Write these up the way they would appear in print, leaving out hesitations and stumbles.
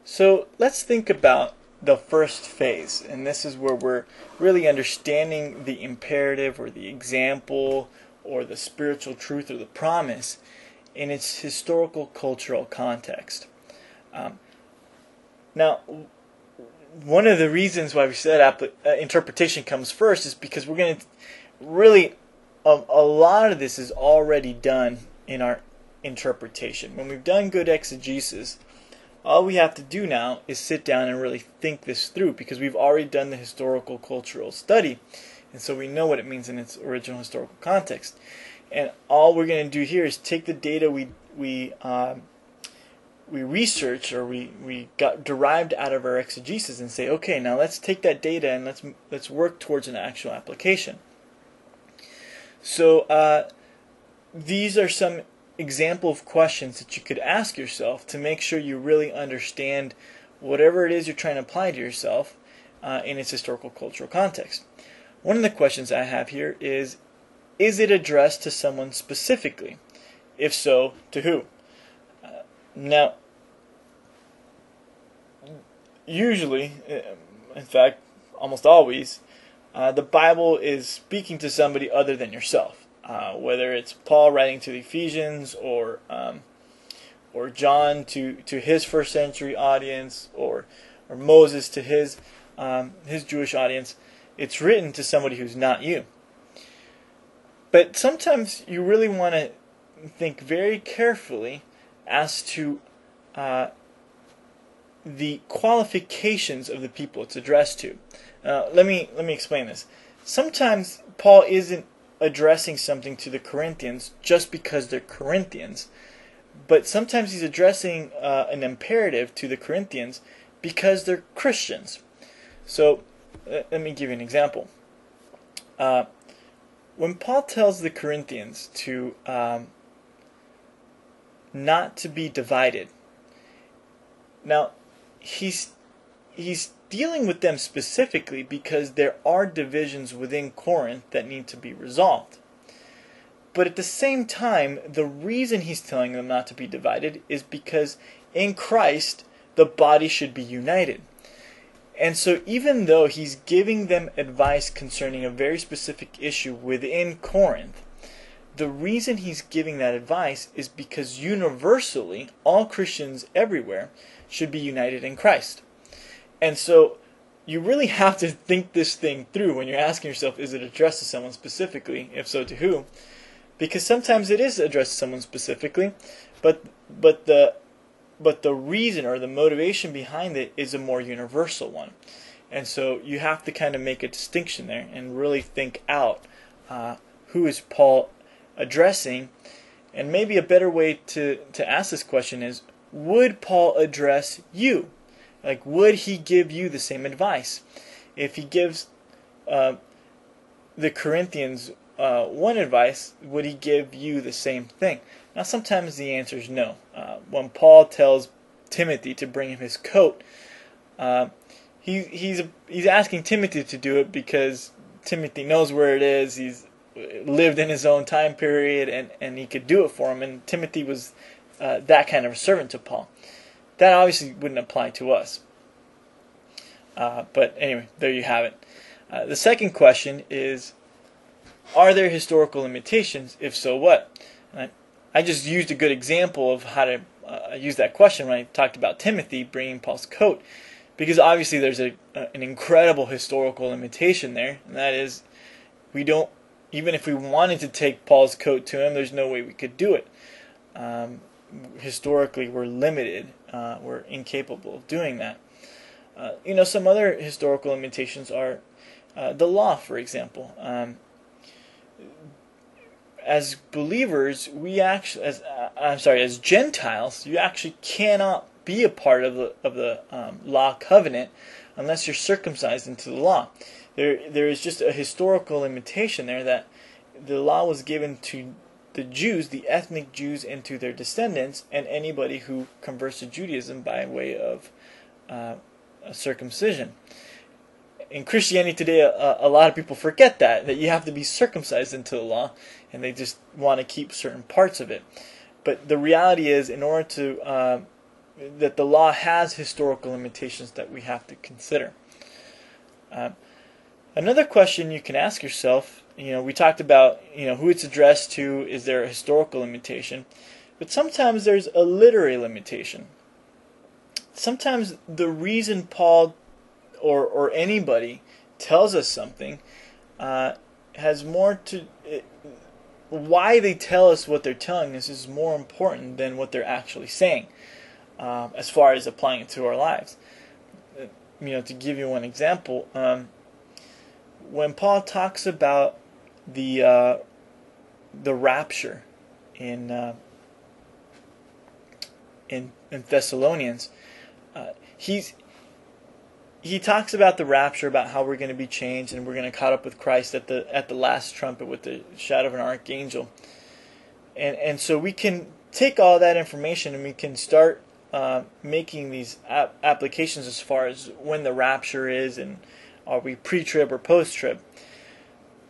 So let's think about the first phase, and this is where we're really understanding the imperative or the example or the spiritual truth or the promise in its historical cultural context. Um, Now, one of the reasons why we said interpretation comes first is because we're going to really, a lot of this is already done in our interpretation. When we've done good exegesis, all we have to do now is sit down and really think this through, because we've already done the historical cultural study, and so we know what it means in its original historical context. And all we're going to do here is take the data we researched or we got derived out of our exegesis and say, okay, now let's take that data and let's work towards an actual application. So these are some example of questions that you could ask yourself to make sure you really understand whatever it is you're trying to apply to yourself in its historical cultural context. One of the questions I have here is it addressed to someone specifically? If so, to who? Now, usually, in fact, almost always, the Bible is speaking to somebody other than yourself. Whether it's Paul writing to the Ephesians, or John to his first century audience, or Moses to his Jewish audience, it's written to somebody who's not you. But sometimes you really want to think very carefully as to the qualifications of the people it's addressed to. Let me explain this. Sometimes Paul isn't addressing something to the Corinthians just because they're Corinthians, but sometimes he's addressing an imperative to the Corinthians because they're Christians. So let me give you an example. When Paul tells the Corinthians to not to be divided, now he's dealing with them specifically because there are divisions within Corinth that need to be resolved. But at the same time, the reason he's telling them not to be divided is because in Christ the body should be united. And so even though he's giving them advice concerning a very specific issue within Corinth, the reason he's giving that advice is because universally all Christians everywhere should be united in Christ. And so you really have to think this thing through when you're asking yourself, is it addressed to someone specifically? If so, to who? Because sometimes it is addressed to someone specifically, but the reason or the motivation behind it is a more universal one. And so you have to kind of make a distinction there and really think out who is Paul addressing. And maybe a better way to ask this question is, would Paul address you? Like, would he give you the same advice? If he gives the Corinthians one advice, would he give you the same thing? Now, sometimes the answer is no. When Paul tells Timothy to bring him his coat, he's asking Timothy to do it because Timothy knows where it is. He's lived in his own time period, and he could do it for him. And Timothy was that kind of a servant to Paul. That obviously wouldn't apply to us. But anyway, there you have it. The second question is, are there historical limitations? If so, what? I just used a good example of how to use that question when I talked about Timothy bringing Paul's coat, because obviously there's an incredible historical limitation there, and that is, even if we wanted to take Paul's coat to him, there's no way we could do it. Historically, we're limited. We're incapable of doing that. Some other historical limitations are the law, for example. As believers, as Gentiles, you actually cannot be a part of the law covenant unless you're circumcised into the law. There is just a historical limitation there that the law was given to the Jews, the ethnic Jews, and to their descendants, and anybody who converts to Judaism by way of a circumcision. In Christianity today, a lot of people forget that you have to be circumcised into the law, and they just want to keep certain parts of it. But the reality is, in order to that the law has historical limitations that we have to consider. Another question you can ask yourself, we talked about, who it's addressed to, is there a historical limitation? But sometimes there's a literary limitation. Sometimes the reason Paul or anybody tells us something has more to... why they tell us what they're telling us is more important than what they're actually saying, as far as applying it to our lives. To give you one example, when Paul talks about the rapture in Thessalonians, he talks about the rapture, about how we're going to be changed and we're going to caught up with Christ at the last trumpet with the shadow of an archangel, and so we can take all that information and we can start making these applications as far as when the rapture is, and are we pre-trib or post-trib.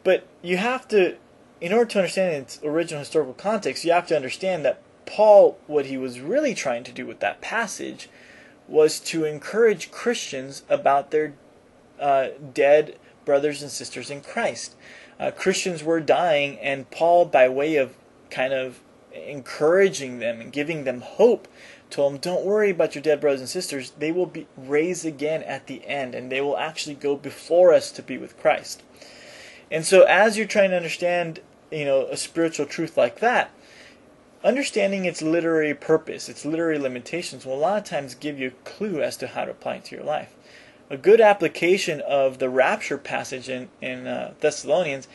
But you have to, in order to understand its original historical context, you have to understand that Paul, what he was really trying to do with that passage was to encourage Christians about their dead brothers and sisters in Christ. Christians were dying, and Paul, by way of kind of encouraging them and giving them hope, told them, don't worry about your dead brothers and sisters. They will be raised again at the end, and they will actually go before us to be with Christ. And so as you're trying to understand, a spiritual truth like that, understanding its literary purpose, its literary limitations, will a lot of times give you a clue as to how to apply it to your life. A good application of the rapture passage in Thessalonians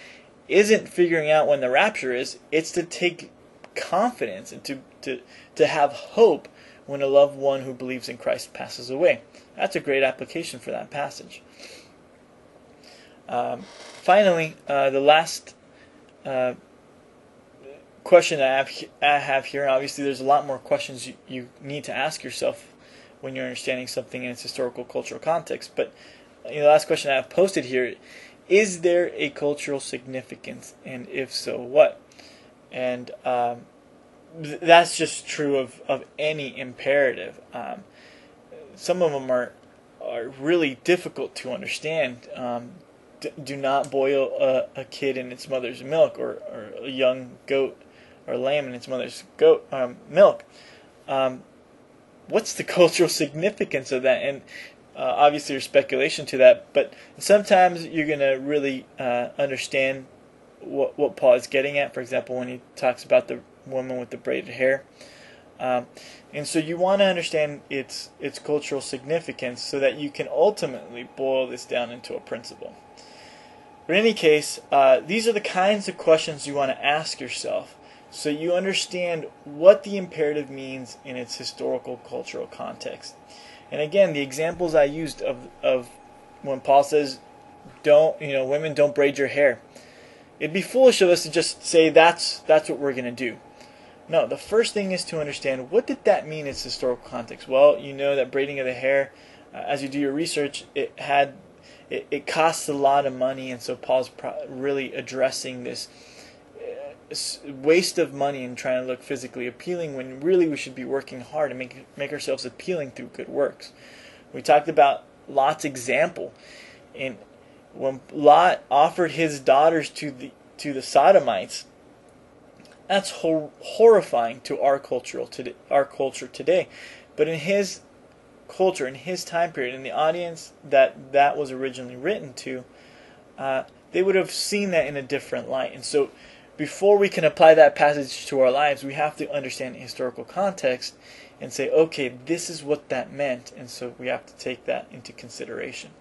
isn't figuring out when the rapture is. It's to take confidence and to have hope when a loved one who believes in Christ passes away. That's a great application for that passage. Finally, the last question I have here, and obviously there's a lot more questions you need to ask yourself when you're understanding something in its historical cultural context, but the last question I have posted here: is there a cultural significance, and if so, what? And that's just true of any imperative. Some of them are really difficult to understand. Do not boil a kid in its mother's milk, or a young goat or lamb in its mother's milk. What's the cultural significance of that? And obviously there's speculation to that, but sometimes you're going to really understand what Paul is getting at. For example, when he talks about the woman with the braided hair. And so you want to understand its cultural significance so that you can ultimately boil this down into a principle. But in any case, these are the kinds of questions you want to ask yourself so you understand what the imperative means in its historical cultural context. And again, the examples I used of when Paul says, women don't braid your hair. It'd be foolish of us to just say that's what we're going to do. No, the first thing is to understand, what did that mean in its historical context? Well, you know that braiding of the hair, as you do your research, it costs a lot of money, and so Paul's really addressing this waste of money and trying to look physically appealing, when really we should be working hard to make ourselves appealing through good works. We talked about Lot's example, and when Lot offered his daughters to the Sodomites, that's horrifying to our culture today. But in his culture, in his time period, in the audience that was originally written to, they would have seen that in a different light. And so before we can apply that passage to our lives, we have to understand the historical context and say, okay, this is what that meant, and so we have to take that into consideration.